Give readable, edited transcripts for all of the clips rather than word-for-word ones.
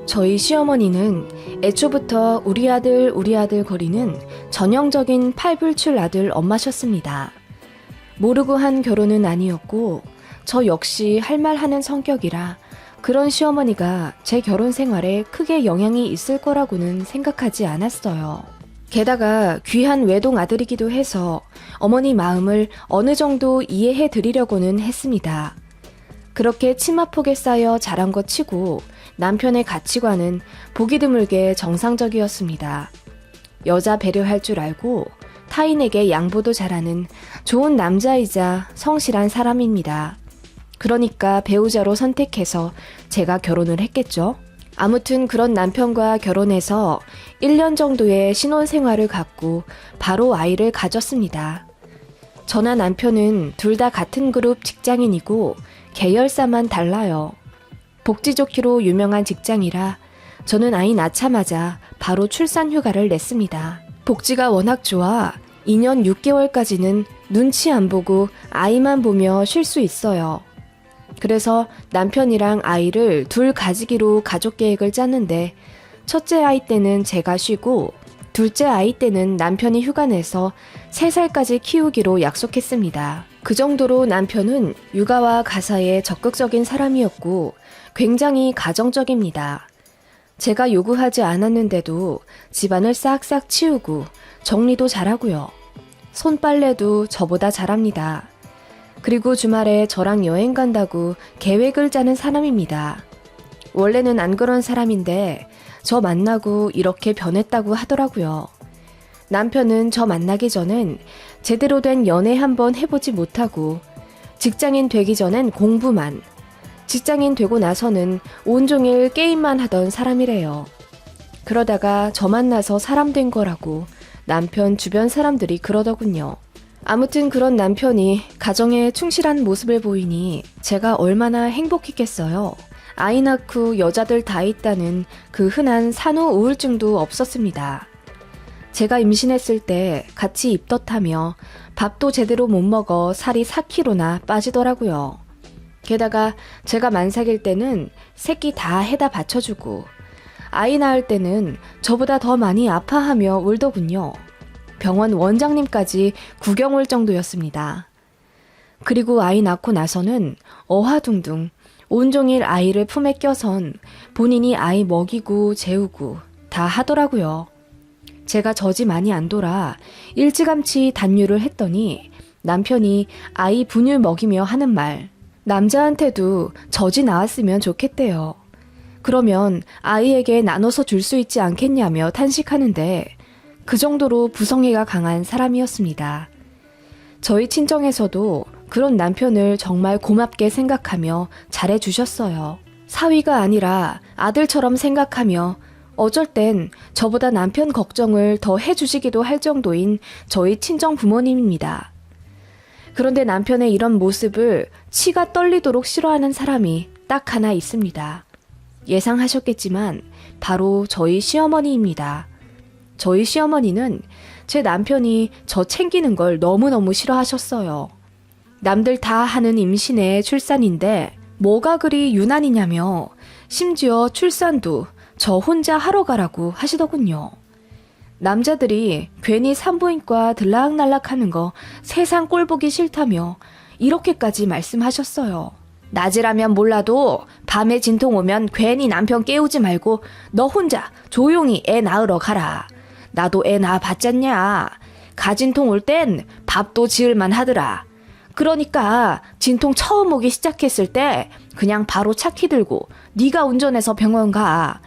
저희 시어머니는 애초부터 우리 아들 거리는 전형적인 팔불출 아들 엄마셨습니다. 모르고 한 결혼은 아니었고 저 역시 할 말 하는 성격이라 그런 시어머니가 제 결혼 생활에 크게 영향이 있을 거라고는 생각하지 않았어요. 게다가 귀한 외동 아들이기도 해서 어머니 마음을 어느 정도 이해해 드리려고는 했습니다. 그렇게 치마폭에 쌓여 자란 것 치고 남편의 가치관은 보기 드물게 정상적이었습니다. 여자 배려할 줄 알고 타인에게 양보도 잘하는 좋은 남자이자 성실한 사람입니다. 그러니까 배우자로 선택해서 제가 결혼을 했겠죠. 아무튼 그런 남편과 결혼해서 1년 정도의 신혼생활을 갖고 바로 아이를 가졌습니다. 저나 남편은 둘 다 같은 그룹 직장인이고 계열사만 달라요. 복지 좋기로 유명한 직장이라 저는 아이 낳자마자 바로 출산 휴가를 냈습니다. 복지가 워낙 좋아 2년 6개월까지는 눈치 안 보고 아이만 보며 쉴 수 있어요. 그래서 남편이랑 아이를 둘 가지기로 가족 계획을 짰는데 첫째 아이 때는 제가 쉬고 둘째 아이 때는 남편이 휴가 내서 3살까지 키우기로 약속했습니다. 그 정도로 남편은 육아와 가사에 적극적인 사람이었고 굉장히 가정적입니다. 제가 요구하지 않았는데도 집안을 싹싹 치우고 정리도 잘하고요. 손빨래도 저보다 잘합니다. 그리고 주말에 저랑 여행 간다고 계획을 짜는 사람입니다. 원래는 안 그런 사람인데 저 만나고 이렇게 변했다고 하더라고요. 남편은 저 만나기 전엔 제대로 된 연애 한번 해보지 못하고 직장인 되기 전엔 공부만, 직장인 되고 나서는 온종일 게임만 하던 사람이래요. 그러다가 저 만나서 사람 된 거라고 남편 주변 사람들이 그러더군요. 아무튼 그런 남편이 가정에 충실한 모습을 보이니 제가 얼마나 행복했겠어요. 아이 낳고 여자들 다 있다는 그 흔한 산후 우울증도 없었습니다. 제가 임신했을 때 같이 입덧하며 밥도 제대로 못 먹어 살이 4kg나 빠지더라고요. 게다가 제가 만삭일 때는 새끼 다 해다 받쳐주고 아이 낳을 때는 저보다 더 많이 아파하며 울더군요. 병원 원장님까지 구경 올 정도였습니다. 그리고 아이 낳고 나서는 어화둥둥 온종일 아이를 품에 껴선 본인이 아이 먹이고 재우고 다 하더라고요. 제가 젖이 많이 안 돌아 일찌감치 단유를 했더니 남편이 아이 분유 먹이며 하는 말, 남자한테도 젖이 나왔으면 좋겠대요. 그러면 아이에게 나눠서 줄 수 있지 않겠냐며 탄식하는데 그 정도로 부성애가 강한 사람이었습니다. 저희 친정에서도 그런 남편을 정말 고맙게 생각하며 잘해주셨어요. 사위가 아니라 아들처럼 생각하며 어쩔 땐 저보다 남편 걱정을 더 해주시기도 할 정도인 저희 친정 부모님입니다. 그런데 남편의 이런 모습을 치가 떨리도록 싫어하는 사람이 딱 하나 있습니다. 예상하셨겠지만 바로 저희 시어머니입니다. 저희 시어머니는 제 남편이 저 챙기는 걸 너무너무 싫어하셨어요. 남들 다 하는 임신에 출산인데 뭐가 그리 유난이냐며 심지어 출산도 저 혼자 하러 가라고 하시더군요. 남자들이 괜히 산부인과 들락날락 하는 거 세상 꼴 보기 싫다며 이렇게까지 말씀하셨어요. 낮이라면 몰라도 밤에 진통 오면 괜히 남편 깨우지 말고 너 혼자 조용히 애 낳으러 가라. 나도 애 낳아 봤잖냐. 가진통 올 땐 밥도 지을만 하더라. 그러니까 진통 처음 오기 시작했을 때 그냥 바로 차키 들고 네가 운전해서 병원 가.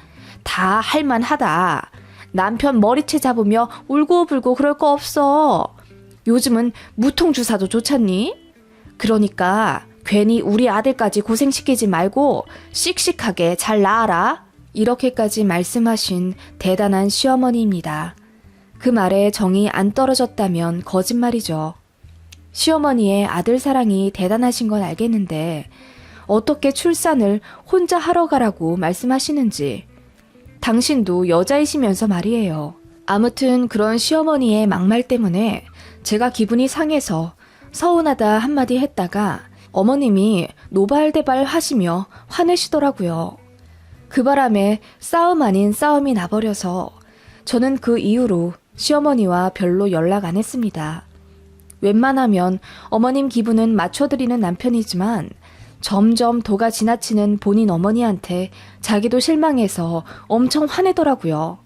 다 할만하다. 남편 머리채 잡으며 울고불고 그럴 거 없어. 요즘은 무통주사도 좋잖니? 그러니까 괜히 우리 아들까지 고생시키지 말고 씩씩하게 잘 낳아라. 이렇게까지 말씀하신 대단한 시어머니입니다. 그 말에 정이 안 떨어졌다면 거짓말이죠. 시어머니의 아들 사랑이 대단하신 건 알겠는데 어떻게 출산을 혼자 하러 가라고 말씀하시는지 당신도 여자이시면서 말이에요. 아무튼 그런 시어머니의 막말 때문에 제가 기분이 상해서 서운하다 한마디 했다가 어머님이 노발대발 하시며 화내시더라고요. 그 바람에 싸움 아닌 싸움이 나버려서 저는 그 이후로 시어머니와 별로 연락 안 했습니다. 웬만하면 어머님 기분은 맞춰드리는 남편이지만 점점 도가 지나치는 본인 어머니한테 자기도 실망해서 엄청 화내더라고요.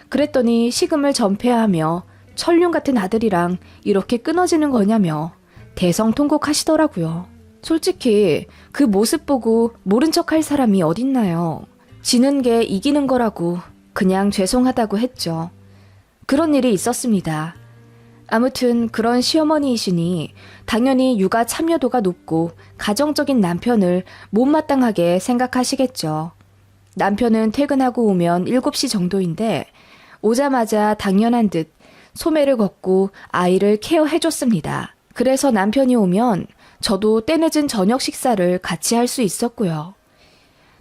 그랬더니 식음을 전폐하며 천륜 같은 아들이랑 이렇게 끊어지는 거냐며 대성통곡하시더라고요. 솔직히 그 모습 보고 모른 척할 사람이 어딨나요? 지는 게 이기는 거라고 그냥 죄송하다고 했죠. 그런 일이 있었습니다. 아무튼 그런 시어머니이시니 당연히 육아 참여도가 높고 가정적인 남편을 못마땅하게 생각하시겠죠. 남편은 퇴근하고 오면 7시 정도인데 오자마자 당연한 듯 소매를 걷고 아이를 케어해줬습니다. 그래서 남편이 오면 저도 때늦은 저녁 식사를 같이 할 수 있었고요.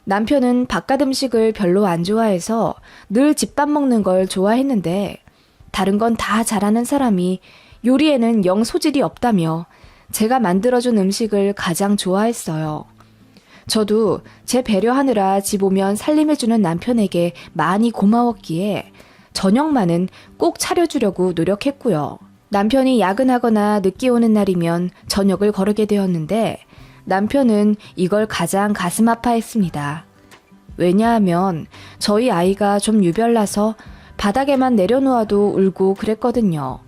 남편은 바깥 음식을 별로 안 좋아해서 늘 집밥 먹는 걸 좋아했는데 다른 건 다 잘하는 사람이 요리에는 영 소질이 없다며 제가 만들어준 음식을 가장 좋아했어요. 저도 제 배려하느라 집 오면 살림해주는 남편에게 많이 고마웠기에 저녁만은 꼭 차려주려고 노력했고요. 남편이 야근하거나 늦게 오는 날이면 저녁을 거르게 되었는데 남편은 이걸 가장 가슴 아파했습니다. 왜냐하면 저희 아이가 좀 유별나서 바닥에만 내려놓아도 울고 그랬거든요.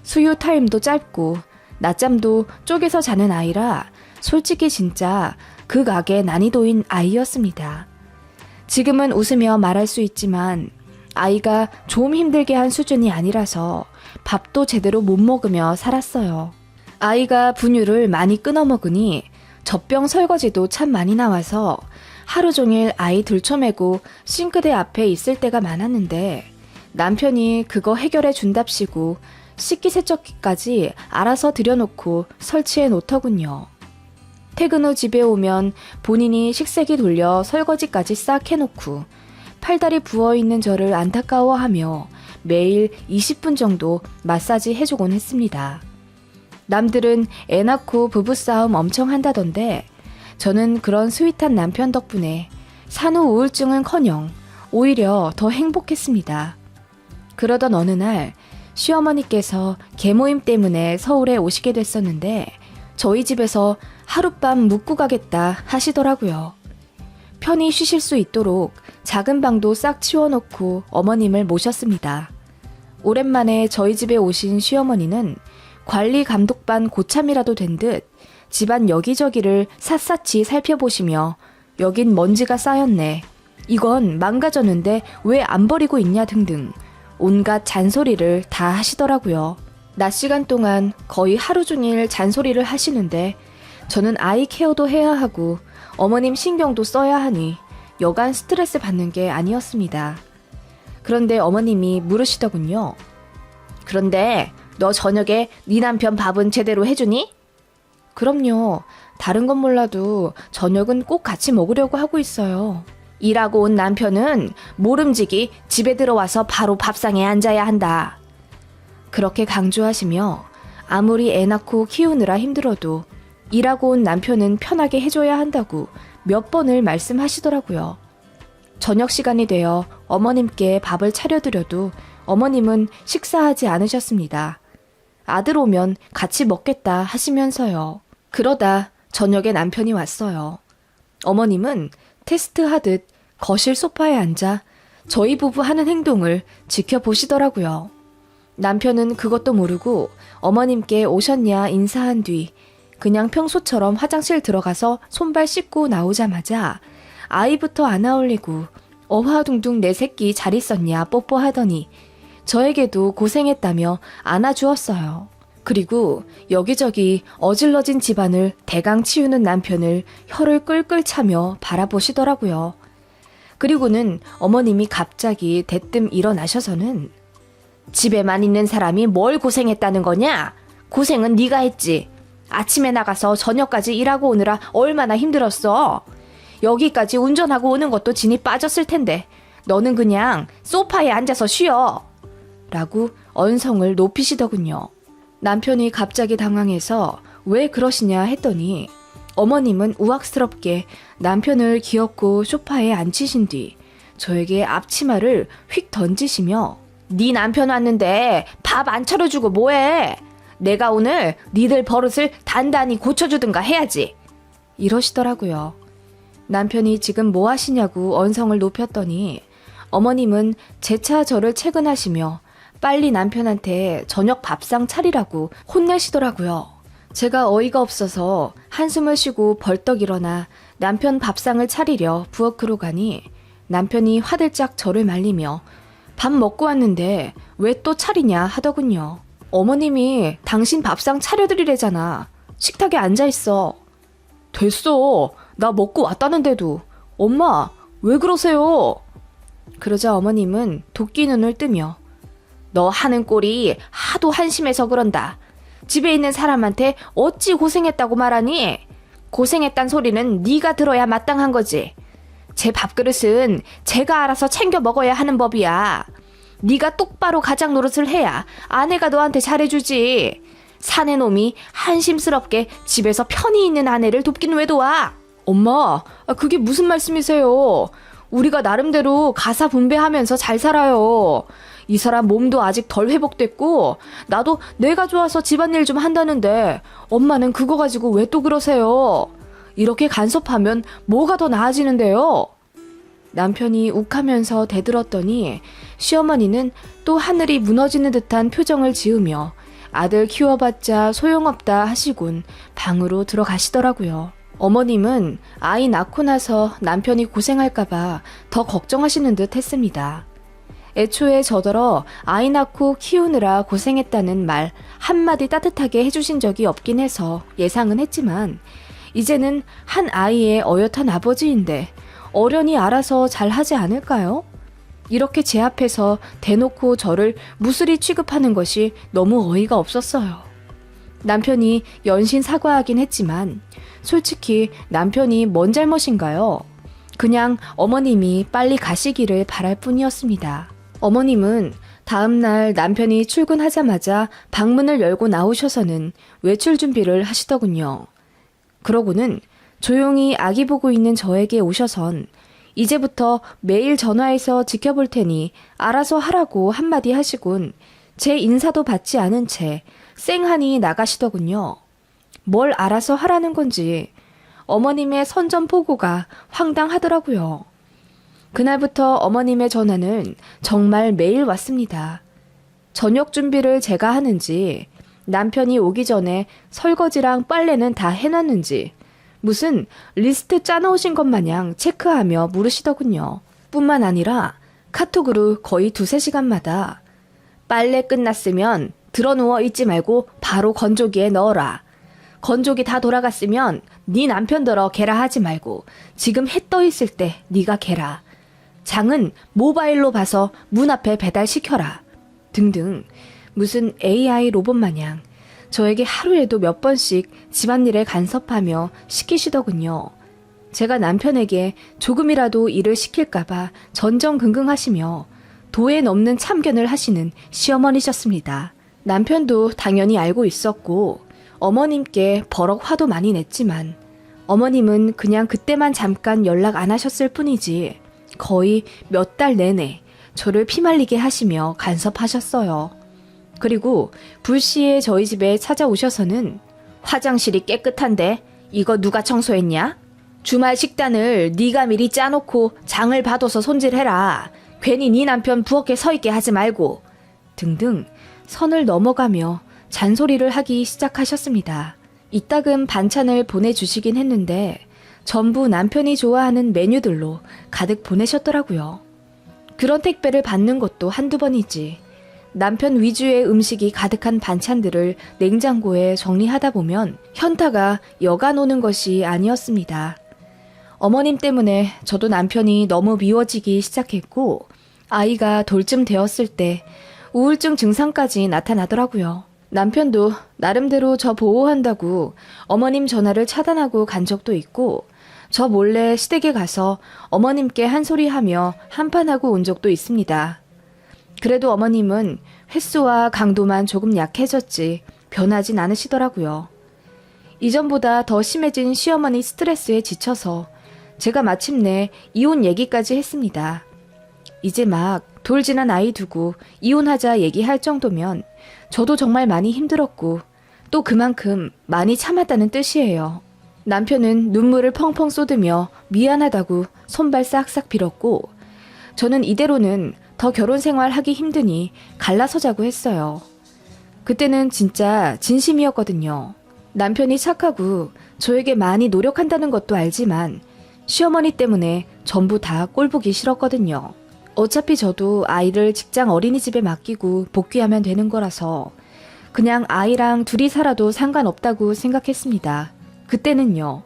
수유 타임도 짧고 낮잠도 쪼개서 자는 아이라 솔직히 진짜 극악의 난이도인 아이였습니다. 지금은 웃으며 말할 수 있지만 아이가 좀 힘들게 한 수준이 아니라서 밥도 제대로 못 먹으며 살았어요. 아이가 분유를 많이 끊어 먹으니 젖병 설거지도 참 많이 나와서 하루 종일 아이 들쳐매고 싱크대 앞에 있을 때가 많았는데 남편이 그거 해결해 준답시고 식기세척기까지 알아서 들여놓고 설치해 놓더군요. 퇴근 후 집에 오면 본인이 식세기 돌려 설거지까지 싹 해놓고 팔다리 부어있는 저를 안타까워하며 매일 20분 정도 마사지 해주곤 했습니다. 남들은 애 낳고 부부싸움 엄청 한다던데 저는 그런 스윗한 남편 덕분에 산후 우울증은커녕 오히려 더 행복했습니다. 그러던 어느 날 시어머니께서 계모임 때문에 서울에 오시게 됐었는데 저희 집에서 하룻밤 묵고 가겠다 하시더라고요. 편히 쉬실 수 있도록 작은 방도 싹 치워놓고 어머님을 모셨습니다. 오랜만에 저희 집에 오신 시어머니는 관리 감독반 고참이라도 된 듯 집안 여기저기를 샅샅이 살펴보시며 여긴 먼지가 쌓였네. 이건 망가졌는데 왜 안 버리고 있냐 등등 온갖 잔소리를 다 하시더라고요. 낮 시간 동안 거의 하루 종일 잔소리를 하시는데 저는 아이 케어도 해야 하고 어머님 신경도 써야 하니 여간 스트레스 받는 게 아니었습니다. 그런데 어머님이 물으시더군요. 그런데 너 저녁에 네 남편 밥은 제대로 해주니? 그럼요. 다른 건 몰라도 저녁은 꼭 같이 먹으려고 하고 있어요. 일하고 온 남편은 모름지기 집에 들어와서 바로 밥상에 앉아야 한다. 그렇게 강조하시며 아무리 애 낳고 키우느라 힘들어도 일하고 온 남편은 편하게 해줘야 한다고 몇 번을 말씀하시더라고요. 저녁 시간이 되어 어머님께 밥을 차려드려도 어머님은 식사하지 않으셨습니다. 아들 오면 같이 먹겠다 하시면서요. 그러다 저녁에 남편이 왔어요. 어머님은 테스트하듯 거실 소파에 앉아 저희 부부 하는 행동을 지켜보시더라고요. 남편은 그것도 모르고 어머님께 오셨냐 인사한 뒤 그냥 평소처럼 화장실 들어가서 손발 씻고 나오자마자 아이부터 안아 올리고 어화둥둥 내 새끼 잘 있었냐 뽀뽀하더니 저에게도 고생했다며 안아주었어요. 그리고 여기저기 어질러진 집안을 대강 치우는 남편을 혀를 끌끌 차며 바라보시더라고요. 그리고는 어머님이 갑자기 대뜸 일어나셔서는 집에만 있는 사람이 뭘 고생했다는 거냐? 고생은 네가 했지. 아침에 나가서 저녁까지 일하고 오느라 얼마나 힘들었어. 여기까지 운전하고 오는 것도 진이 빠졌을 텐데 너는 그냥 소파에 앉아서 쉬어. 라고 언성을 높이시더군요. 남편이 갑자기 당황해서 왜 그러시냐 했더니 어머님은 우악스럽게 남편을 기어코 소파에 앉히신 뒤 저에게 앞치마를 휙 던지시며 네 남편 왔는데 밥 안 차려주고 뭐해? 내가 오늘 니들 버릇을 단단히 고쳐주든가 해야지. 이러시더라고요. 남편이 지금 뭐 하시냐고 언성을 높였더니 어머님은 재차 저를 채근하시며 빨리 남편한테 저녁 밥상 차리라고 혼내시더라고요. 제가 어이가 없어서 한숨을 쉬고 벌떡 일어나 남편 밥상을 차리려 부엌으로 가니 남편이 화들짝 저를 말리며 밥 먹고 왔는데 왜 또 차리냐 하더군요. 어머님이 당신 밥상 차려드리래잖아. 식탁에 앉아있어. 됐어. 나 먹고 왔다는데도. 엄마, 왜 그러세요? 그러자 어머님은 도끼 눈을 뜨며 너 하는 꼴이 하도 한심해서 그런다. 집에 있는 사람한테 어찌 고생했다고 말하니? 고생했단 소리는 네가 들어야 마땅한 거지. 제 밥그릇은 제가 알아서 챙겨 먹어야 하는 법이야. 네가 똑바로 가장 노릇을 해야 아내가 너한테 잘해주지. 사내 놈이 한심스럽게 집에서 편히 있는 아내를 돕긴 왜 도와? 엄마, 그게 무슨 말씀이세요? 우리가 나름대로 가사 분배하면서 잘 살아요. 이 사람 몸도 아직 덜 회복됐고 나도 내가 좋아서 집안일 좀 한다는데 엄마는 그거 가지고 왜 또 그러세요? 이렇게 간섭하면 뭐가 더 나아지는데요? 남편이 욱하면서 대들었더니 시어머니는 또 하늘이 무너지는 듯한 표정을 지으며 아들 키워봤자 소용없다 하시곤 방으로 들어가시더라고요. 어머님은 아이 낳고 나서 남편이 고생할까봐 더 걱정하시는 듯 했습니다. 애초에 저더러 아이 낳고 키우느라 고생했다는 말 한마디 따뜻하게 해주신 적이 없긴 해서 예상은 했지만 이제는 한 아이의 어엿한 아버지인데 어련히 알아서 잘하지 않을까요? 이렇게 제 앞에서 대놓고 저를 무술이 취급하는 것이 너무 어이가 없었어요. 남편이 연신 사과하긴 했지만 솔직히 남편이 뭔 잘못인가요? 그냥 어머님이 빨리 가시기를 바랄 뿐이었습니다. 어머님은 다음날 남편이 출근하자마자 방문을 열고 나오셔서는 외출 준비를 하시더군요. 그러고는 조용히 아기 보고 있는 저에게 오셔선 이제부터 매일 전화해서 지켜볼 테니 알아서 하라고 한마디 하시곤 제 인사도 받지 않은 채 쌩하니 나가시더군요. 뭘 알아서 하라는 건지 어머님의 선전포고가 황당하더라고요. 그날부터 어머님의 전화는 정말 매일 왔습니다. 저녁 준비를 제가 하는지 남편이 오기 전에 설거지랑 빨래는 다 해놨는지 무슨 리스트 짜놓으신 것 마냥 체크하며 물으시더군요. 뿐만 아니라 카톡으로 거의 2-3시간마다 빨래 끝났으면 들어누워 있지 말고 바로 건조기에 넣어라. 건조기 다 돌아갔으면 네 남편더러 개라 하지 말고 지금 해 떠 있을 때 네가 개라. 장은 모바일로 봐서 문 앞에 배달시켜라. 등등 무슨 AI 로봇 마냥 저에게 하루에도 몇 번씩 집안일에 간섭하며 시키시더군요. 제가 남편에게 조금이라도 일을 시킬까봐 전전긍긍하시며 도에 넘는 참견을 하시는 시어머니셨습니다. 남편도 당연히 알고 있었고 어머님께 버럭 화도 많이 냈지만 어머님은 그냥 그때만 잠깐 연락 안 하셨을 뿐이지 거의 몇 달 내내 저를 피말리게 하시며 간섭하셨어요. 그리고 불시에 저희 집에 찾아오셔서는 화장실이 깨끗한데 이거 누가 청소했냐? 주말 식단을 네가 미리 짜놓고 장을 봐둬서 손질해라. 괜히 네 남편 부엌에 서 있게 하지 말고 등등 선을 넘어가며 잔소리를 하기 시작하셨습니다. 이따금 반찬을 보내주시긴 했는데 전부 남편이 좋아하는 메뉴들로 가득 보내셨더라고요. 그런 택배를 받는 것도 한두 번이지. 남편 위주의 음식이 가득한 반찬들을 냉장고에 정리하다 보면 현타가 여간 오는 것이 아니었습니다. 어머님 때문에 저도 남편이 너무 미워지기 시작했고 아이가 돌쯤 되었을 때 우울증 증상까지 나타나더라고요. 남편도 나름대로 저 보호한다고 어머님 전화를 차단하고 간 적도 있고 저 몰래 시댁에 가서 어머님께 한 소리 하며 한판하고 온 적도 있습니다. 그래도 어머님은 횟수와 강도만 조금 약해졌지 변하진 않으시더라고요. 이전보다 더 심해진 시어머니 스트레스에 지쳐서 제가 마침내 이혼 얘기까지 했습니다. 이제 막 돌 지난 아이 두고 이혼하자 얘기할 정도면 저도 정말 많이 힘들었고 또 그만큼 많이 참았다는 뜻이에요. 남편은 눈물을 펑펑 쏟으며 미안하다고 손발 싹싹 빌었고 저는 이대로는 더 결혼 생활 하기 힘드니 갈라서자고 했어요. 그때는 진짜 진심이었거든요. 남편이 착하고 저에게 많이 노력한다는 것도 알지만 시어머니 때문에 전부 다 꼴보기 싫었거든요. 어차피 저도 아이를 직장 어린이집에 맡기고 복귀하면 되는 거라서 그냥 아이랑 둘이 살아도 상관없다고 생각했습니다. 그때는요.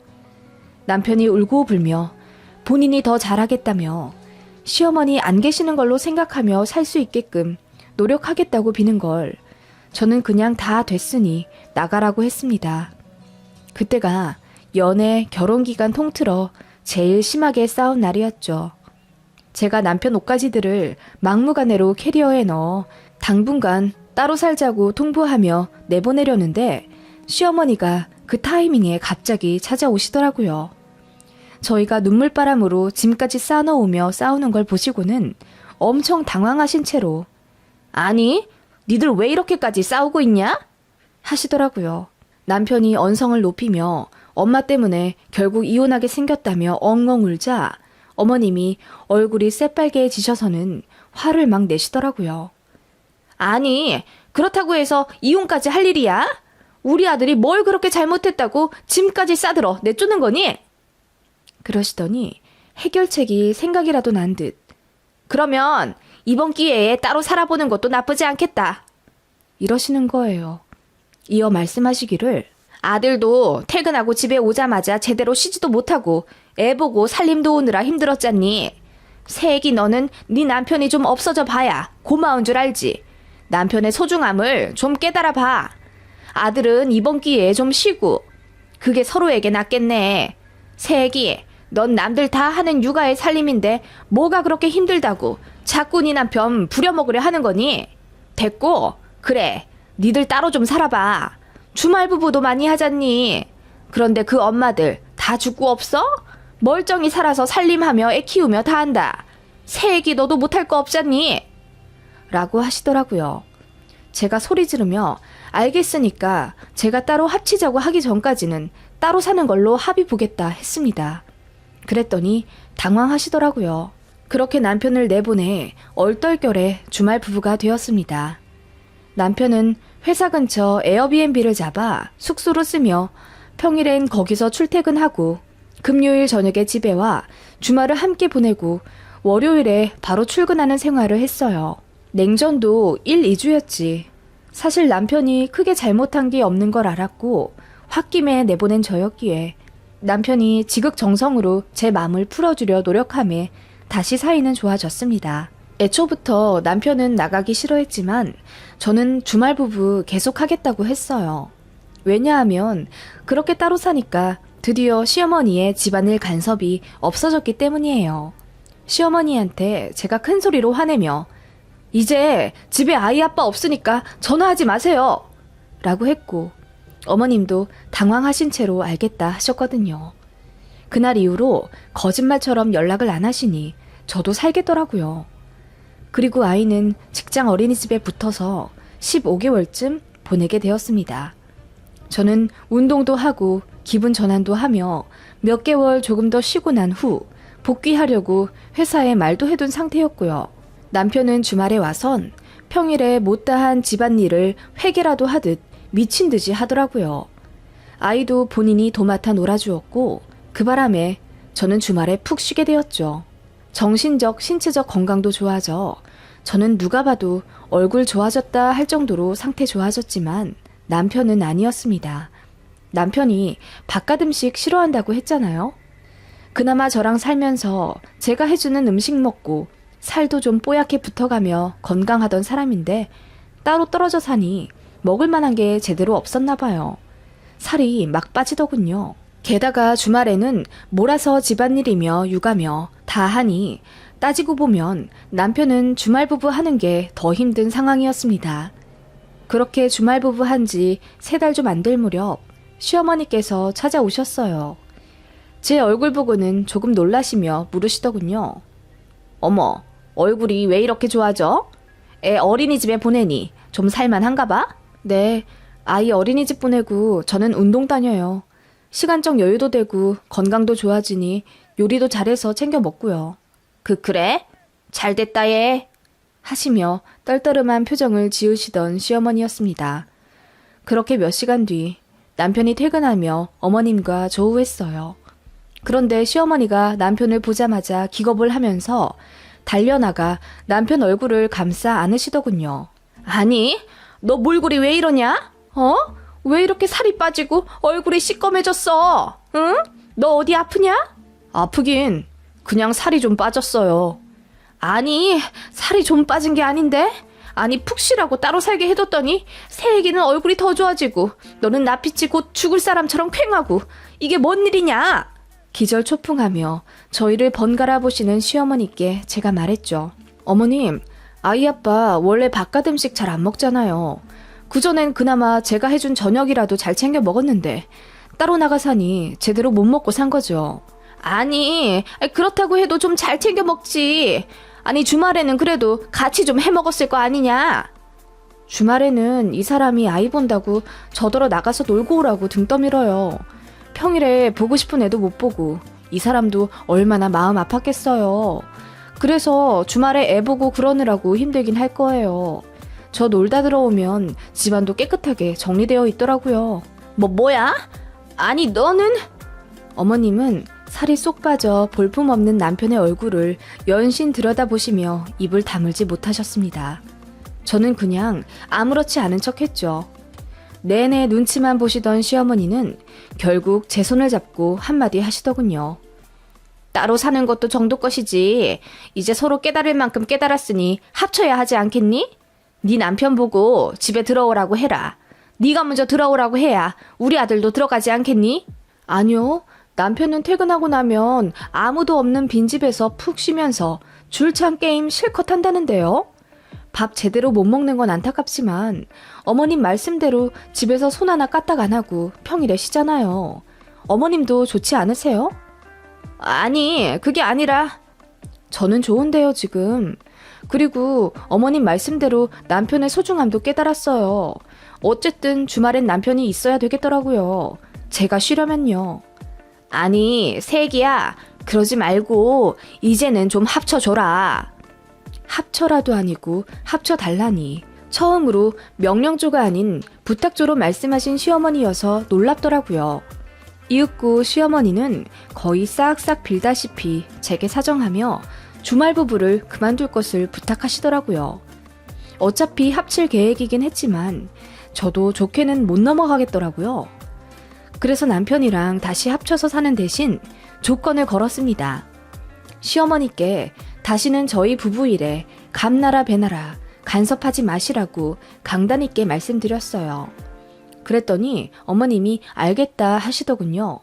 남편이 울고 불며 본인이 더 잘하겠다며 시어머니 안 계시는 걸로 생각하며 살 수 있게끔 노력하겠다고 비는 걸 저는 그냥 다 됐으니 나가라고 했습니다. 그때가 연애, 결혼 기간 통틀어 제일 심하게 싸운 날이었죠. 제가 남편 옷가지들을 막무가내로 캐리어에 넣어 당분간 따로 살자고 통보하며 내보내려는데 시어머니가 그 타이밍에 갑자기 찾아오시더라고요. 저희가 눈물바람으로 짐까지 싸놓으며 싸우는 걸 보시고는 엄청 당황하신 채로 아니, 니들 왜 이렇게까지 싸우고 있냐? 하시더라고요. 남편이 언성을 높이며 엄마 때문에 결국 이혼하게 생겼다며 엉엉 울자 어머님이 얼굴이 새빨개지셔서는 화를 막 내시더라고요. 아니, 그렇다고 해서 이혼까지 할 일이야? 우리 아들이 뭘 그렇게 잘못했다고 짐까지 싸들어 내쫓는 거니? 그러시더니 해결책이 생각이라도 난 듯. 그러면 이번 기회에 따로 살아보는 것도 나쁘지 않겠다. 이러시는 거예요. 이어 말씀하시기를 아들도 퇴근하고 집에 오자마자 제대로 쉬지도 못하고 애 보고 살림 도우느라 힘들었잖니. 새애기 너는 네 남편이 좀 없어져 봐야 고마운 줄 알지. 남편의 소중함을 좀 깨달아 봐. 아들은 이번 기회에 좀 쉬고 그게 서로에게 낫겠네. 새애기 넌 남들 다 하는 육아의 살림인데 뭐가 그렇게 힘들다고 자꾸 네 남편 부려먹으려 하는 거니? 됐고 그래 니들 따로 좀 살아봐. 주말 부부도 많이 하잖니. 그런데 그 엄마들 다 죽고 없어? 멀쩡히 살아서 살림하며 애 키우며 다 한다. 새애기 너도 못할 거 없잖니? 라고 하시더라고요. 제가 소리 지르며 알겠으니까 제가 따로 합치자고 하기 전까지는 따로 사는 걸로 합의 보겠다 했습니다. 그랬더니 당황하시더라고요. 그렇게 남편을 내보내 얼떨결에 주말 부부가 되었습니다. 남편은 회사 근처 에어비앤비를 잡아 숙소로 쓰며 평일엔 거기서 출퇴근하고 금요일 저녁에 집에 와 주말을 함께 보내고 월요일에 바로 출근하는 생활을 했어요. 냉전도 1, 2주였지. 사실 남편이 크게 잘못한 게 없는 걸 알았고 홧김에 내보낸 저였기에 남편이 지극정성으로 제 마음을 풀어주려 노력함에 다시 사이는 좋아졌습니다. 애초부터 남편은 나가기 싫어했지만 저는 주말 부부 계속하겠다고 했어요. 왜냐하면 그렇게 따로 사니까 드디어 시어머니의 집안일 간섭이 없어졌기 때문이에요. 시어머니한테 제가 큰 소리로 화내며 이제 집에 아이 아빠 없으니까 전화하지 마세요 라고 했고 어머님도 당황하신 채로 알겠다 하셨거든요. 그날 이후로 거짓말처럼 연락을 안 하시니 저도 살겠더라고요. 그리고 아이는 직장 어린이집에 붙어서 15개월쯤 보내게 되었습니다. 저는 운동도 하고 기분 전환도 하며 몇 개월 조금 더 쉬고 난 후 복귀하려고 회사에 말도 해둔 상태였고요. 남편은 주말에 와선 평일에 못다한 집안일을 회계라도 하듯 미친 듯이 하더라고요. 아이도 본인이 도맡아 놀아주었고 그 바람에 저는 주말에 푹 쉬게 되었죠. 정신적, 신체적 건강도 좋아져 저는 누가 봐도 얼굴 좋아졌다 할 정도로 상태 좋아졌지만 남편은 아니었습니다. 남편이 바깥 음식 싫어한다고 했잖아요. 그나마 저랑 살면서 제가 해주는 음식 먹고 살도 좀 뽀얗게 붙어가며 건강하던 사람인데 따로 떨어져 사니 먹을 만한 게 제대로 없었나 봐요. 살이 막 빠지더군요. 게다가 주말에는 몰아서 집안일이며 육아며 다 하니 따지고 보면 남편은 주말 부부 하는 게 더 힘든 상황이었습니다. 그렇게 주말 부부 한 지 3달 좀 안 될 무렵 시어머니께서 찾아오셨어요. 제 얼굴 보고는 조금 놀라시며 물으시더군요. 어머, 얼굴이 왜 이렇게 좋아져? 애 어린이집에 보내니 좀 살만한가 봐? 네, 아이 어린이집 보내고 저는 운동 다녀요. 시간적 여유도 되고 건강도 좋아지니 요리도 잘해서 챙겨 먹고요. 그래? 잘됐다 얘. 하시며 떨떠름한 표정을 지으시던 시어머니였습니다. 그렇게 몇 시간 뒤 남편이 퇴근하며 어머님과 조우했어요. 그런데 시어머니가 남편을 보자마자 기겁을 하면서 달려나가 남편 얼굴을 감싸 안으시더군요. 아니, 너 몰골이 왜 이러냐? 왜 이렇게 살이 빠지고 얼굴이 시꺼매졌어? 응? 너 어디 아프냐? 아프긴 그냥 살이 좀 빠졌어요. 아니, 살이 좀 빠진 게 아닌데? 아니, 푹 쉬라고 따로 살게 해뒀더니 새 애기는 얼굴이 더 좋아지고 너는 나빛이 곧 죽을 사람처럼 퀭하고 이게 뭔 일이냐? 기절초풍하며 저희를 번갈아 보시는 시어머니께 제가 말했죠. 어머님, 아이 아빠 원래 바깥 음식 잘 안 먹잖아요. 그전엔 그나마 제가 해준 저녁이라도 잘 챙겨 먹었는데 따로 나가 사니 제대로 못 먹고 산 거죠. 아니, 그렇다고 해도 좀 잘 챙겨 먹지. 아니, 주말에는 그래도 같이 좀 해 먹었을 거 아니냐? 주말에는 이 사람이 아이 본다고 저더러 나가서 놀고 오라고 등 떠밀어요. 평일에 보고 싶은 애도 못 보고 이 사람도 얼마나 마음 아팠겠어요. 그래서 주말에 애 보고 그러느라고 힘들긴 할 거예요. 저 놀다 들어오면 집안도 깨끗하게 정리되어 있더라고요. 뭐야? 아니, 너는? 어머님은 살이 쏙 빠져 볼품없는 남편의 얼굴을 연신 들여다보시며 입을 다물지 못하셨습니다. 저는 그냥 아무렇지 않은 척했죠. 내내 눈치만 보시던 시어머니는 결국 제 손을 잡고 한마디 하시더군요. 따로 사는 것도 정도 것이지. 이제 서로 깨달을 만큼 깨달았으니 합쳐야 하지 않겠니? 네 남편 보고 집에 들어오라고 해라. 네가 먼저 들어오라고 해야 우리 아들도 들어가지 않겠니? 아니요. 남편은 퇴근하고 나면 아무도 없는 빈집에서 푹 쉬면서 줄창 게임 실컷 한다는데요. 밥 제대로 못 먹는 건 안타깝지만 어머님 말씀대로 집에서 손 하나 까딱 안 하고 평일에 쉬잖아요. 어머님도 좋지 않으세요? 아니, 그게 아니라 저는 좋은데요, 지금. 그리고 어머님 말씀대로 남편의 소중함도 깨달았어요. 어쨌든 주말엔 남편이 있어야 되겠더라고요. 제가 쉬려면요. 아니, 새애기야, 그러지 말고 이제는 좀 합쳐줘라. 합쳐라도 아니고 합쳐달라니. 처음으로 명령조가 아닌 부탁조로 말씀하신 시어머니여서 놀랍더라고요. 이윽고 시어머니는 거의 싹싹 빌다시피 제게 사정하며 주말 부부를 그만둘 것을 부탁하시더라고요. 어차피 합칠 계획이긴 했지만 저도 좋게는 못 넘어가겠더라고요. 그래서 남편이랑 다시 합쳐서 사는 대신 조건을 걸었습니다. 시어머니께 다시는 저희 부부 일에 감나라 배나라 간섭하지 마시라고 강단 있게 말씀드렸어요. 그랬더니 어머님이 알겠다 하시더군요.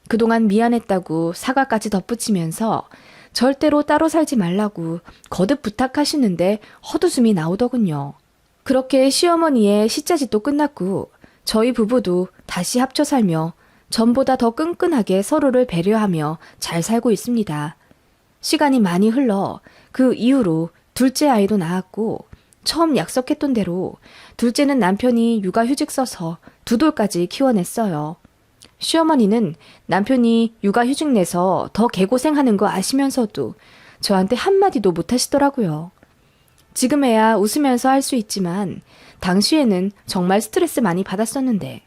그동안 미안했다고 사과까지 덧붙이면서 절대로 따로 살지 말라고 거듭 부탁하시는데 헛웃음이 나오더군요. 그렇게 시어머니의 시자짓도 끝났고 저희 부부도 다시 합쳐 살며 전보다 더 끈끈하게 서로를 배려하며 잘 살고 있습니다. 시간이 많이 흘러 그 이후로 둘째 아이도 낳았고 처음 약속했던 대로 둘째는 남편이 육아휴직 써서 두 돌까지 키워냈어요. 시어머니는 남편이 육아휴직 내서 더 개고생하는 거 아시면서도 저한테 한마디도 못하시더라고요. 지금에야 웃으면서 할 수 있지만 당시에는 정말 스트레스 많이 받았었는데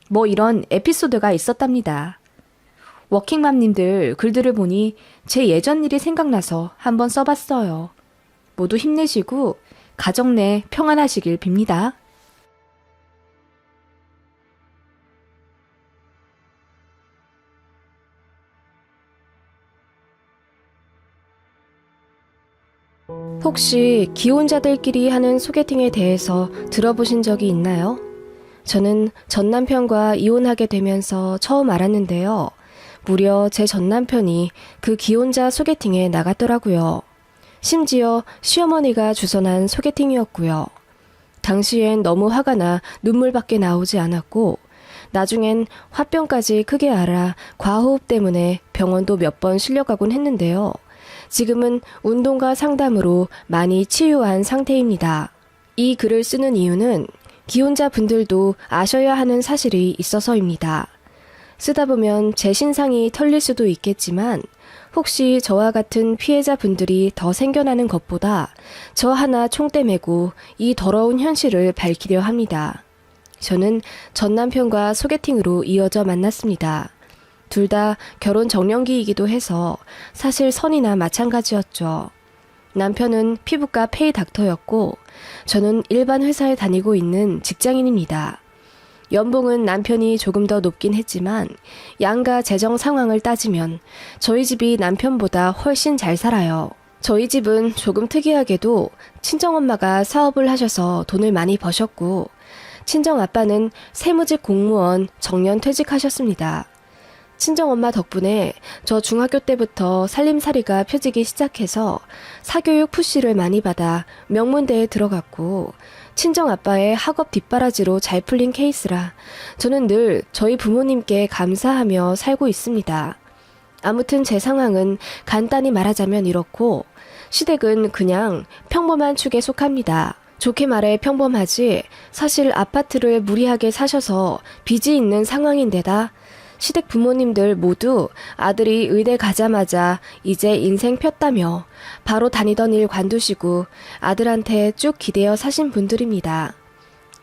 뭐 이런 에피소드가 있었답니다. 워킹맘님들 글들을 보니 제 예전 일이 생각나서 한번 써봤어요. 모두 힘내시고 가정 내 평안하시길 빕니다. 혹시 기혼자들끼리 하는 소개팅에 대해서 들어보신 적이 있나요? 저는 전 남편과 이혼하게 되면서 처음 알았는데요. 무려 제 전 남편이 그 기혼자 소개팅에 나갔더라고요. 심지어 시어머니가 주선한 소개팅이었고요. 당시엔 너무 화가 나 눈물밖에 나오지 않았고 나중엔 화병까지 크게 앓아 과호흡 때문에 병원도 몇 번 실려가곤 했는데요. 지금은 운동과 상담으로 많이 치유한 상태입니다. 이 글을 쓰는 이유는 기혼자 분들도 아셔야 하는 사실이 있어서입니다. 쓰다 보면 제 신상이 털릴 수도 있겠지만 혹시 저와 같은 피해자 분들이 더 생겨나는 것보다 저 하나 총대 메고 이 더러운 현실을 밝히려 합니다. 저는 전 남편과 소개팅으로 이어져 만났습니다. 둘 다 결혼 정년기이기도 해서 사실 선이나 마찬가지였죠. 남편은 피부과 페이 닥터였고 저는 일반 회사에 다니고 있는 직장인입니다. 연봉은 남편이 조금 더 높긴 했지만 양가 재정 상황을 따지면 저희 집이 남편보다 훨씬 잘 살아요. 저희 집은 조금 특이하게도 친정엄마가 사업을 하셔서 돈을 많이 버셨고 친정아빠는 세무직 공무원 정년 퇴직하셨습니다. 친정엄마 덕분에 저 중학교 때부터 살림살이가 펴지기 시작해서 사교육 푸시를 많이 받아 명문대에 들어갔고 친정아빠의 학업 뒷바라지로 잘 풀린 케이스라 저는 늘 저희 부모님께 감사하며 살고 있습니다. 아무튼 제 상황은 간단히 말하자면 이렇고 시댁은 그냥 평범한 축에 속합니다. 좋게 말해 평범하지 사실 아파트를 무리하게 사셔서 빚이 있는 상황인데다 시댁 부모님들 모두 아들이 의대 가자마자 이제 인생 폈다며 바로 다니던 일 관두시고 아들한테 쭉 기대어 사신 분들입니다.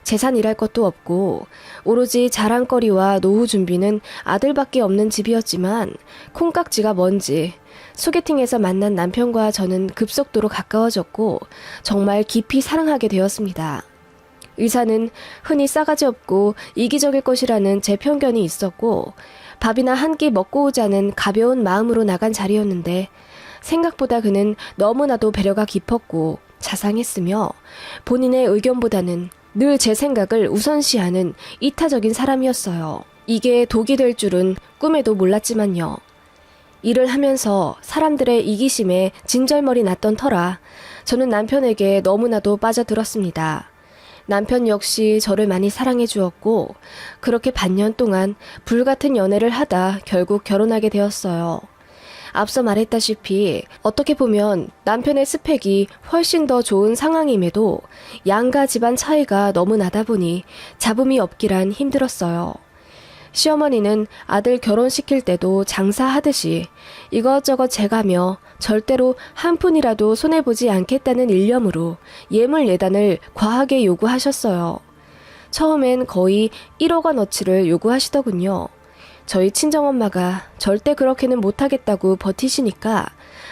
재산이랄 것도 없고 오로지 자랑거리와 노후 준비는 아들밖에 없는 집이었지만 콩깍지가 뭔지 소개팅에서 만난 남편과 저는 급속도로 가까워졌고 정말 깊이 사랑하게 되었습니다. 의사는 흔히 싸가지 없고 이기적일 것이라는 제 편견이 있었고 밥이나 한 끼 먹고 오자는 가벼운 마음으로 나간 자리였는데 생각보다 그는 너무나도 배려가 깊었고 자상했으며 본인의 의견보다는 늘 제 생각을 우선시하는 이타적인 사람이었어요. 이게 독이 될 줄은 꿈에도 몰랐지만요. 일을 하면서 사람들의 이기심에 진절머리 났던 터라 저는 남편에게 너무나도 빠져들었습니다. 남편 역시 저를 많이 사랑해 주었고 그렇게 반년 동안 불같은 연애를 하다 결국 결혼하게 되었어요. 앞서 말했다시피 어떻게 보면 남편의 스펙이 훨씬 더 좋은 상황임에도 양가 집안 차이가 너무 나다 보니 잡음이 없기란 힘들었어요. 시어머니는 아들 결혼시킬 때도 장사하듯이 이것저것 재가며 절대로 한 푼이라도 손해보지 않겠다는 일념으로 예물 예단을 과하게 요구하셨어요. 처음엔 거의 1억 원어치를 요구하시더군요. 저희 친정엄마가 절대 그렇게는 못하겠다고 버티시니까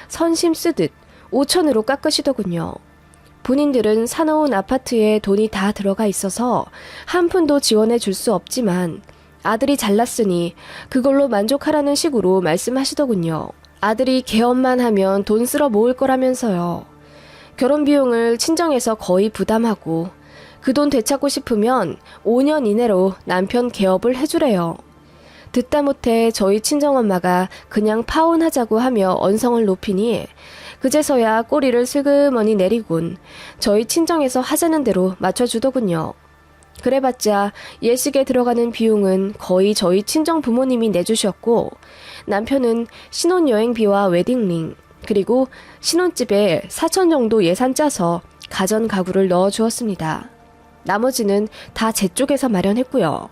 선심 쓰듯 5천으로 깎으시더군요. 본인들은 사놓은 아파트에 돈이 다 들어가 있어서 한 푼도 지원해 줄 수 없지만 아들이 잘났으니 그걸로 만족하라는 식으로 말씀하시더군요. 아들이 개업만 하면 돈 쓸어 모을 거라면서요. 결혼 비용을 친정에서 거의 부담하고 그 돈 되찾고 싶으면 5년 이내로 남편 개업을 해주래요. 듣다 못해 저희 친정엄마가 그냥 파혼하자고 하며 언성을 높이니 그제서야 꼬리를 슬그머니 내리곤 저희 친정에서 하자는 대로 맞춰주더군요. 그래봤자 예식에 들어가는 비용은 거의 저희 친정 부모님이 내주셨고 남편은 신혼여행비와 웨딩링 그리고 신혼집에 4천 정도 예산 짜서 가전 가구를 넣어주었습니다. 나머지는 다 제 쪽에서 마련했고요.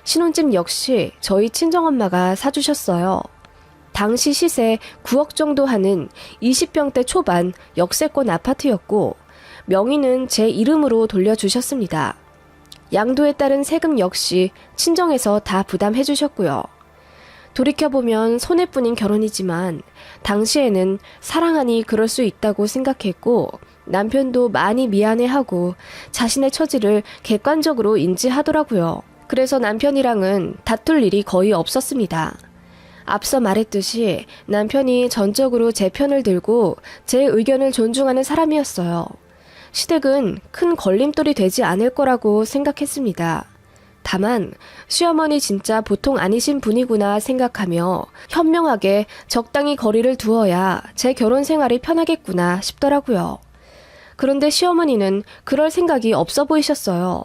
신혼집 역시 저희 친정엄마가 사주셨어요. 당시 시세 9억 정도 하는 20평대 초반 역세권 아파트였고 명의는 제 이름으로 돌려주셨습니다. 양도에 따른 세금 역시 친정에서 다 부담해 주셨고요. 돌이켜보면 손해뿐인 결혼이지만 당시에는 사랑하니 그럴 수 있다고 생각했고 남편도 많이 미안해하고 자신의 처지를 객관적으로 인지하더라고요. 그래서 남편이랑은 다툴 일이 거의 없었습니다. 앞서 말했듯이 남편이 전적으로 제 편을 들고 제 의견을 존중하는 사람이었어요. 시댁은 큰 걸림돌이 되지 않을 거라고 생각했습니다. 다만 시어머니 진짜 보통 아니신 분이구나 생각하며 현명하게 적당히 거리를 두어야 제 결혼 생활이 편하겠구나 싶더라고요. 그런데 시어머니는 그럴 생각이 없어 보이셨어요.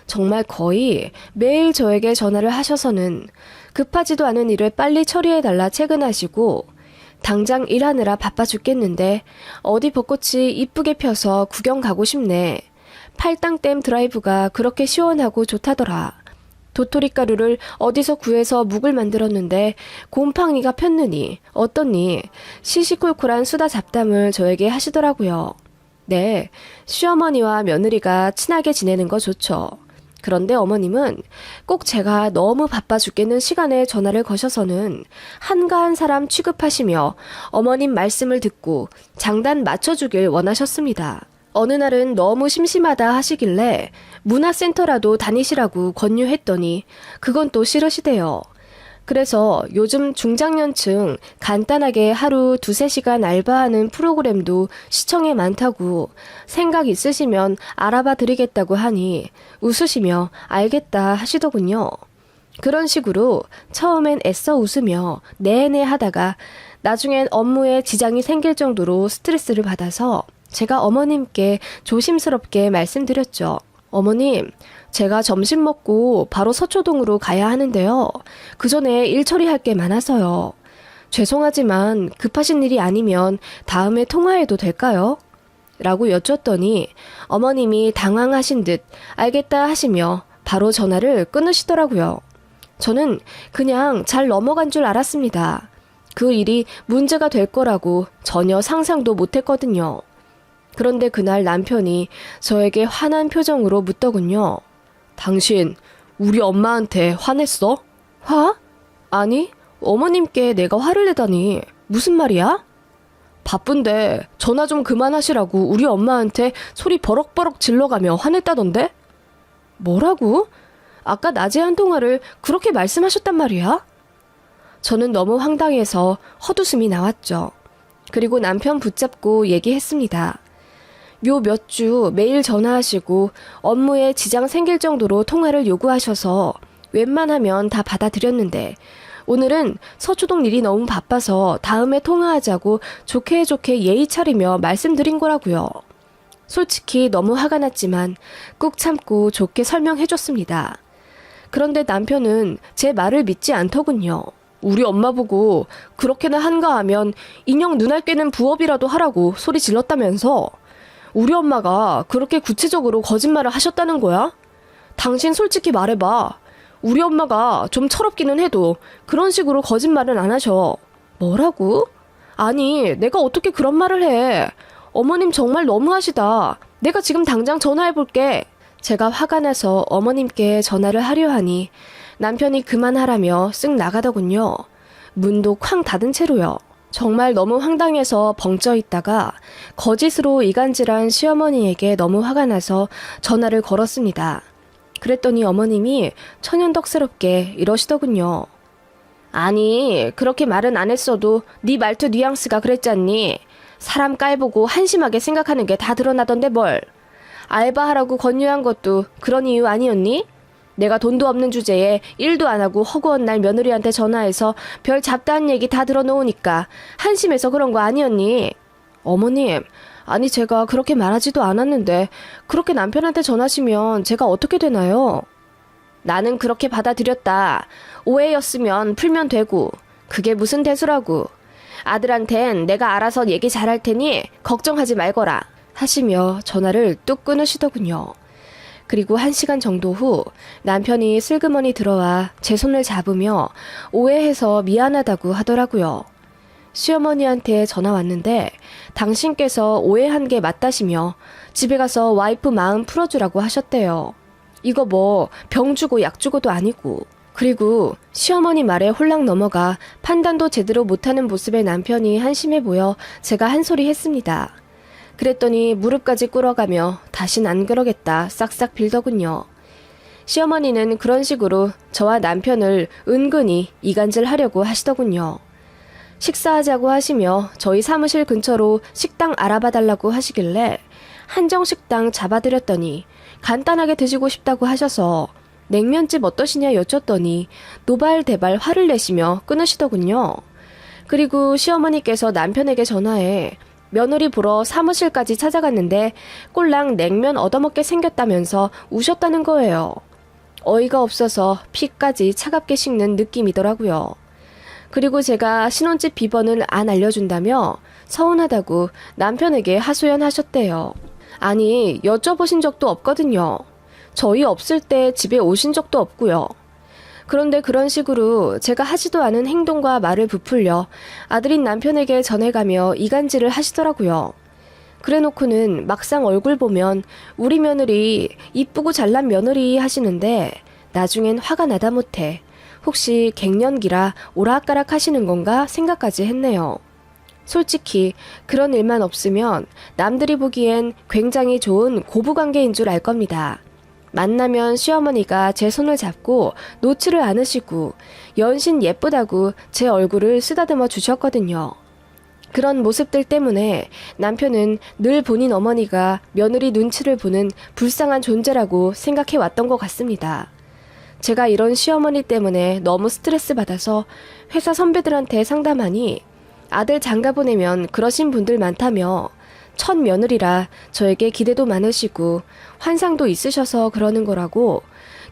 정말 거의 매일 저에게 전화를 하셔서는 급하지도 않은 일을 빨리 처리해달라 채근하시고 당장 일하느라 바빠 죽겠는데 어디 벚꽃이 이쁘게 펴서 구경 가고 싶네. 팔당댐 드라이브가 그렇게 시원하고 좋다더라. 도토리가루를 어디서 구해서 묵을 만들었는데 곰팡이가 폈느니 어떻니? 시시콜콜한 수다 잡담을 저에게 하시더라고요. 네, 시어머니와 며느리가 친하게 지내는 거 좋죠. 그런데 어머님은 꼭 제가 너무 바빠 죽겠는 시간에 전화를 거셔서는 한가한 사람 취급하시며 어머님 말씀을 듣고 장단 맞춰주길 원하셨습니다. 어느 날은 너무 심심하다 하시길래 문화센터라도 다니시라고 권유했더니 그건 또 싫으시대요. 그래서 요즘 중장년층 간단하게 하루 2-3시간 알바하는 프로그램도 시청에 많다고 생각 있으시면 알아봐 드리겠다고 하니 웃으시며 알겠다 하시더군요. 그런 식으로 처음엔 애써 웃으며 네네 하다가 나중엔 업무에 지장이 생길 정도로 스트레스를 받아서 제가 어머님께 조심스럽게 말씀드렸죠. 어머님, 제가 점심 먹고 바로 서초동으로 가야 하는데요. 그 전에 일 처리할 게 많아서요. 죄송하지만 급하신 일이 아니면 다음에 통화해도 될까요? 라고 여쭈었더니 어머님이 당황하신 듯 알겠다 하시며 바로 전화를 끊으시더라고요. 저는 그냥 잘 넘어간 줄 알았습니다. 그 일이 문제가 될 거라고 전혀 상상도 못했거든요. 그런데 그날 남편이 저에게 화난 표정으로 묻더군요. 당신 우리 엄마한테 화냈어? 화? 아니, 어머님께 내가 화를 내다니 무슨 말이야? 바쁜데 전화 좀 그만하시라고 우리 엄마한테 소리 버럭버럭 질러가며 화냈다던데? 뭐라고? 아까 낮에 한 통화를 그렇게 말씀하셨단 말이야? 저는 너무 황당해서 헛웃음이 나왔죠. 그리고 남편 붙잡고 얘기했습니다. 요 몇 주 매일 전화하시고 업무에 지장 생길 정도로 통화를 요구하셔서 웬만하면 다 받아들였는데 오늘은 서초동 일이 너무 바빠서 다음에 통화하자고 좋게 예의 차리며 말씀드린 거라고요. 솔직히 너무 화가 났지만 꾹 참고 좋게 설명해줬습니다. 그런데 남편은 제 말을 믿지 않더군요. 우리 엄마 보고 그렇게나 한가하면 인형 눈알 꿰는 부업이라도 하라고 소리 질렀다면서 우리 엄마가 그렇게 구체적으로 거짓말을 하셨다는 거야? 당신 솔직히 말해봐. 우리 엄마가 좀 철없기는 해도 그런 식으로 거짓말은 안 하셔. 뭐라고? 아니, 내가 어떻게 그런 말을 해. 어머님 정말 너무하시다. 내가 지금 당장 전화해볼게. 제가 화가 나서 어머님께 전화를 하려 하니 남편이 그만하라며 쓱 나가더군요. 문도 쾅 닫은 채로요. 정말 너무 황당해서 벙쪄 있다가 거짓으로 이간질한 시어머니에게 너무 화가 나서 전화를 걸었습니다. 그랬더니 어머님이 천연덕스럽게 이러시더군요. 아니, 그렇게 말은 안 했어도 네 말투 뉘앙스가 그랬잖니. 사람 깔보고 한심하게 생각하는 게 다 드러나던데 뭘. 알바하라고 권유한 것도 그런 이유 아니었니? 내가 돈도 없는 주제에 일도 안 하고 허구한 날 며느리한테 전화해서 별 잡다한 얘기 다 들어놓으니까 한심해서 그런 거 아니었니? 어머님, 아니 제가 그렇게 말하지도 않았는데 그렇게 남편한테 전하시면 제가 어떻게 되나요? 나는 그렇게 받아들였다. 오해였으면 풀면 되고 그게 무슨 대수라고. 아들한텐 내가 알아서 얘기 잘할 테니 걱정하지 말거라 하시며 전화를 뚝 끊으시더군요. 그리고 1시간 정도 후 남편이 슬그머니 들어와 제 손을 잡으며 오해해서 미안하다고 하더라고요. 시어머니한테 전화 왔는데 당신께서 오해한 게 맞다시며 집에 가서 와이프 마음 풀어주라고 하셨대요. 이거 뭐 병 주고 약 주고도 아니고. 그리고 시어머니 말에 홀랑 넘어가 판단도 제대로 못하는 모습의 남편이 한심해 보여 제가 한 소리 했습니다. 그랬더니 무릎까지 꿇어가며 다신 안 그러겠다 싹싹 빌더군요. 시어머니는 그런 식으로 저와 남편을 은근히 이간질하려고 하시더군요. 식사하자고 하시며 저희 사무실 근처로 식당 알아봐달라고 하시길래 한정식당 잡아드렸더니 간단하게 드시고 싶다고 하셔서 냉면집 어떠시냐 여쭸더니 노발대발 화를 내시며 끊으시더군요. 그리고 시어머니께서 남편에게 전화해 며느리 보러 사무실까지 찾아갔는데 꼴랑 냉면 얻어먹게 생겼다면서 우셨다는 거예요. 어이가 없어서 피까지 차갑게 식는 느낌이더라고요. 그리고 제가 신혼집 비번을 안 알려준다며 서운하다고 남편에게 하소연하셨대요. 아니, 여쭤보신 적도 없거든요. 저희 없을 때 집에 오신 적도 없고요. 그런데 그런 식으로 제가 하지도 않은 행동과 말을 부풀려 아들인 남편에게 전해가며 이간질을 하시더라고요. 그래놓고는 막상 얼굴 보면 우리 며느리 이쁘고 잘난 며느리 하시는데 나중엔 화가 나다 못해 혹시 갱년기라 오락가락 하시는 건가 생각까지 했네요. 솔직히 그런 일만 없으면 남들이 보기엔 굉장히 좋은 고부관계인 줄 알 겁니다. 만나면 시어머니가 제 손을 잡고 놓지를 않으시고 연신 예쁘다고 제 얼굴을 쓰다듬어 주셨거든요. 그런 모습들 때문에 남편은 늘 본인 어머니가 며느리 눈치를 보는 불쌍한 존재라고 생각해 왔던 것 같습니다. 제가 이런 시어머니 때문에 너무 스트레스 받아서 회사 선배들한테 상담하니 아들 장가 보내면 그러신 분들 많다며 첫 며느리라 저에게 기대도 많으시고 환상도 있으셔서 그러는 거라고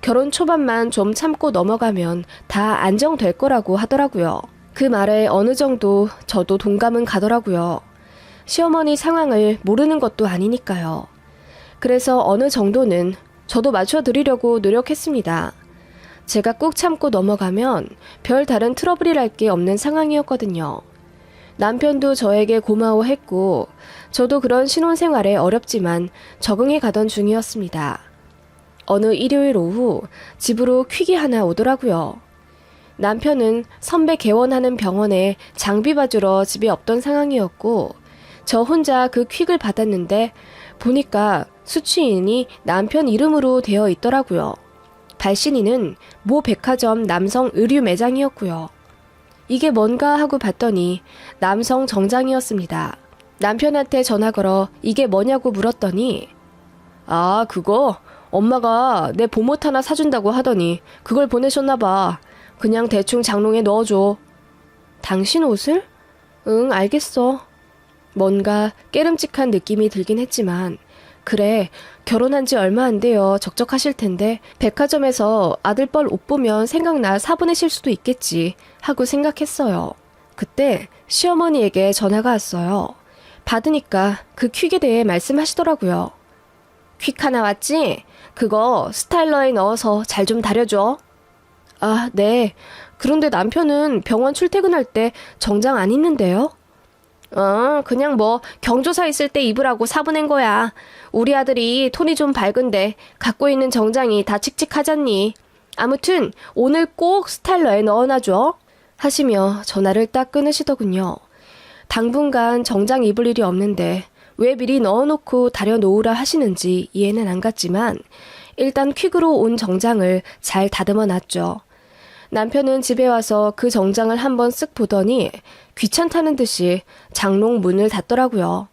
결혼 초반만 좀 참고 넘어가면 다 안정될 거라고 하더라고요. 그 말에 어느 정도 저도 동감은 가더라고요. 시어머니 상황을 모르는 것도 아니니까요. 그래서 어느 정도는 저도 맞춰드리려고 노력했습니다. 제가 꾹 참고 넘어가면 별 다른 트러블이랄 게 없는 상황이었거든요. 남편도 저에게 고마워했고 저도 그런 신혼생활에 어렵지만 적응해 가던 중이었습니다. 어느 일요일 오후 집으로 퀵이 하나 오더라고요. 남편은 선배 개원하는 병원에 장비 봐주러 집에 없던 상황이었고 저 혼자 그 퀵을 받았는데 보니까 수취인이 남편 이름으로 되어 있더라고요. 발신인은 모 백화점 남성 의류 매장이었고요. 이게 뭔가 하고 봤더니 남성 정장이었습니다. 남편한테 전화 걸어 이게 뭐냐고 물었더니 아, 그거 엄마가 내 봄옷 하나 사준다고 하더니 그걸 보내셨나 봐. 그냥 대충 장롱에 넣어줘. 당신 옷을? 응, 알겠어. 뭔가 깨름직한 느낌이 들긴 했지만 그래, 결혼한 지 얼마 안 돼요. 적적하실 텐데 백화점에서 아들뻘 옷 보면 생각나 사보내실 수도 있겠지 하고 생각했어요. 그때 시어머니에게 전화가 왔어요. 받으니까 그 퀵에 대해 말씀하시더라고요. 퀵 하나 왔지? 그거 스타일러에 넣어서 잘 좀 다려줘. 아, 네. 그런데 남편은 병원 출퇴근할 때 정장 안 입는데요? 그냥 뭐 경조사 있을 때 입으라고 사보낸 거야. 우리 아들이 톤이 좀 밝은데 갖고 있는 정장이 다 칙칙하잖니. 아무튼 오늘 꼭 스타일러에 넣어놔줘. 하시며 전화를 딱 끊으시더군요. 당분간 정장 입을 일이 없는데 왜 미리 넣어놓고 다려놓으라 하시는지 이해는 안 갔지만 일단 퀵으로 온 정장을 잘 다듬어 놨죠. 남편은 집에 와서 그 정장을 한번 쓱 보더니 귀찮다는 듯이 장롱 문을 닫더라고요.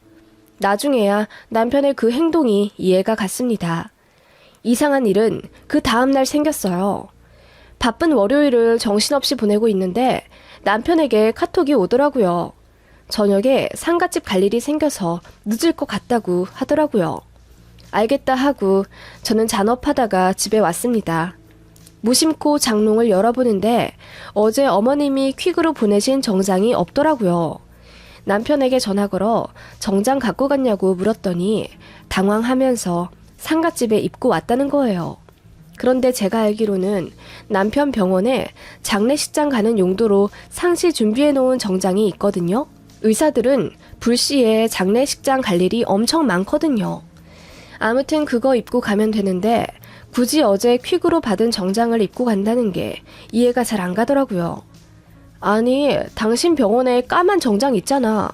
나중에야 남편의 그 행동이 이해가 갔습니다. 이상한 일은 그 다음날 생겼어요. 바쁜 월요일을 정신없이 보내고 있는데 남편에게 카톡이 오더라고요. 저녁에 상가집 갈 일이 생겨서 늦을 것 같다고 하더라고요. 알겠다 하고 저는 잔업하다가 집에 왔습니다. 무심코 장롱을 열어보는데 어제 어머님이 퀵으로 보내신 정장이 없더라고요. 남편에게 전화 걸어 정장 갖고 갔냐고 물었더니 당황하면서 상갓집에 입고 왔다는 거예요. 그런데 제가 알기로는 남편 병원에 장례식장 가는 용도로 상시 준비해 놓은 정장이 있거든요. 의사들은 불시에 장례식장 갈 일이 엄청 많거든요. 아무튼 그거 입고 가면 되는데 굳이 어제 퀵으로 받은 정장을 입고 간다는 게 이해가 잘 안 가더라고요. 아니, 당신 병원에 까만 정장 있잖아.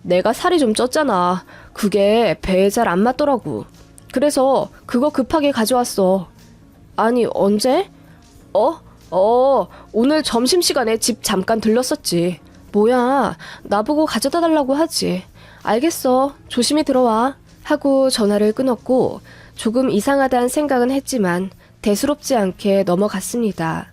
내가 살이 좀 쪘잖아. 그게 배에 잘 안 맞더라고. 그래서 그거 급하게 가져왔어. 아니, 언제? 오늘 점심시간에 집 잠깐 들렀었지. 뭐야, 나보고 가져다 달라고 하지. 알겠어, 조심히 들어와. 하고 전화를 끊었고 조금 이상하다는 생각은 했지만 대수롭지 않게 넘어갔습니다.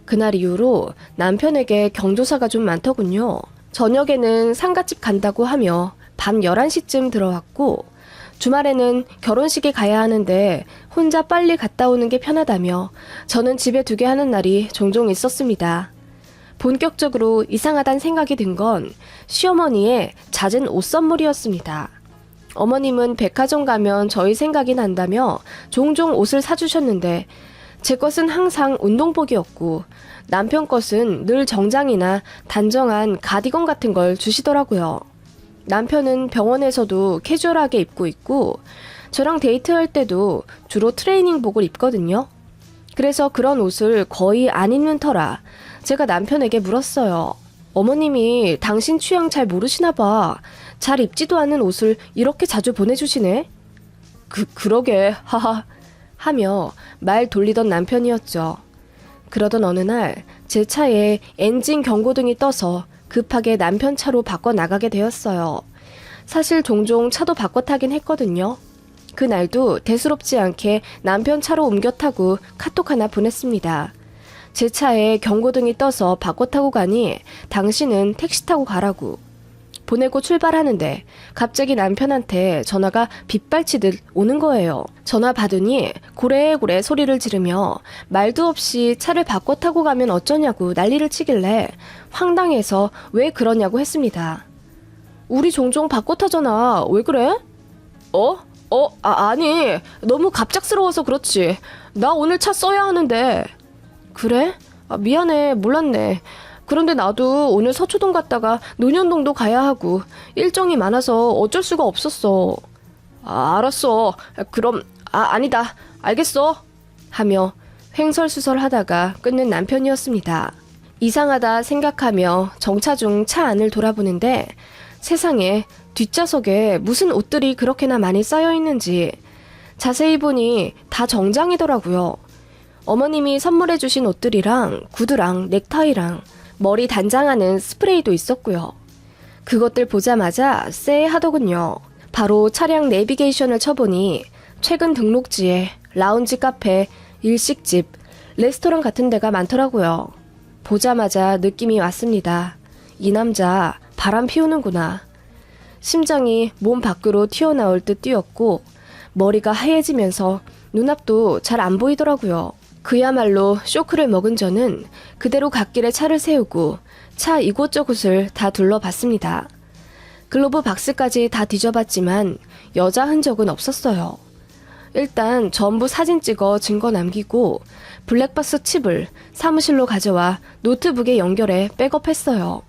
그날 이후로 남편에게 경조사가 좀 많더군요. 저녁에는 상가집 간다고 하며 밤 11시쯤 들어왔고, 주말에는 결혼식에 가야 하는데 혼자 빨리 갔다 오는 게 편하다며 저는 집에 두게 하는 날이 종종 있었습니다. 본격적으로 이상하단 생각이 든 건 시어머니의 잦은 옷 선물이었습니다. 어머님은 백화점 가면 저희 생각이 난다며 종종 옷을 사주셨는데 제 것은 항상 운동복이었고 남편 것은 늘 정장이나 단정한 가디건 같은 걸 주시더라고요. 남편은 병원에서도 캐주얼하게 입고 있고 저랑 데이트할 때도 주로 트레이닝복을 입거든요. 그래서 그런 옷을 거의 안 입는 터라 제가 남편에게 물었어요. 어머님이 당신 취향 잘 모르시나 봐. 잘 입지도 않는 옷을 이렇게 자주 보내주시네. 그러게 하하 하며 말 돌리던 남편이었죠. 그러던 어느 날 제 차에 엔진 경고등이 떠서 급하게 남편 차로 바꿔 나가게 되었어요. 사실 종종 차도 바꿔 타긴 했거든요. 그날도 대수롭지 않게 남편 차로 옮겨 타고 카톡 하나 보냈습니다. 제 차에 경고등이 떠서 바꿔 타고 가니 당신은 택시 타고 가라고. 보내고 출발하는데 갑자기 남편한테 전화가 빗발치듯 오는 거예요. 전화 받으니 고래고래 소리를 지르며 말도 없이 차를 바꿔 타고 가면 어쩌냐고 난리를 치길래 황당해서 왜 그러냐고 했습니다. 우리 종종 바꿔 타잖아. 왜 그래? 아니 너무 갑작스러워서 그렇지. 나 오늘 차 써야 하는데. 그래? 미안해 몰랐네. 그런데 나도 오늘 서초동 갔다가 논현동도 가야 하고 일정이 많아서 어쩔 수가 없었어. 알았어. 그럼 아니다. 알겠어. 하며 횡설수설하다가 끊는 남편이었습니다. 이상하다 생각하며 정차 중 차 안을 돌아보는데 세상에 뒷좌석에 무슨 옷들이 그렇게나 많이 쌓여 있는지 자세히 보니 다 정장이더라고요. 어머님이 선물해 주신 옷들이랑 구두랑 넥타이랑 머리 단장하는 스프레이도 있었고요. 그것들 보자마자 쎄하더군요. 바로 차량 내비게이션을 쳐보니 최근 등록지에 라운지 카페, 일식집, 레스토랑 같은 데가 많더라고요. 보자마자 느낌이 왔습니다. 이 남자 바람 피우는구나. 심장이 몸 밖으로 튀어나올 듯 뛰었고 머리가 하얘지면서 눈앞도 잘 안 보이더라고요. 그야말로 쇼크를 먹은 저는 그대로 갓길에 차를 세우고 차 이곳저곳을 다 둘러봤습니다. 글로브 박스까지 다 뒤져봤지만 여자 흔적은 없었어요. 일단 전부 사진 찍어 증거 남기고 블랙박스 칩을 사무실로 가져와 노트북에 연결해 백업했어요.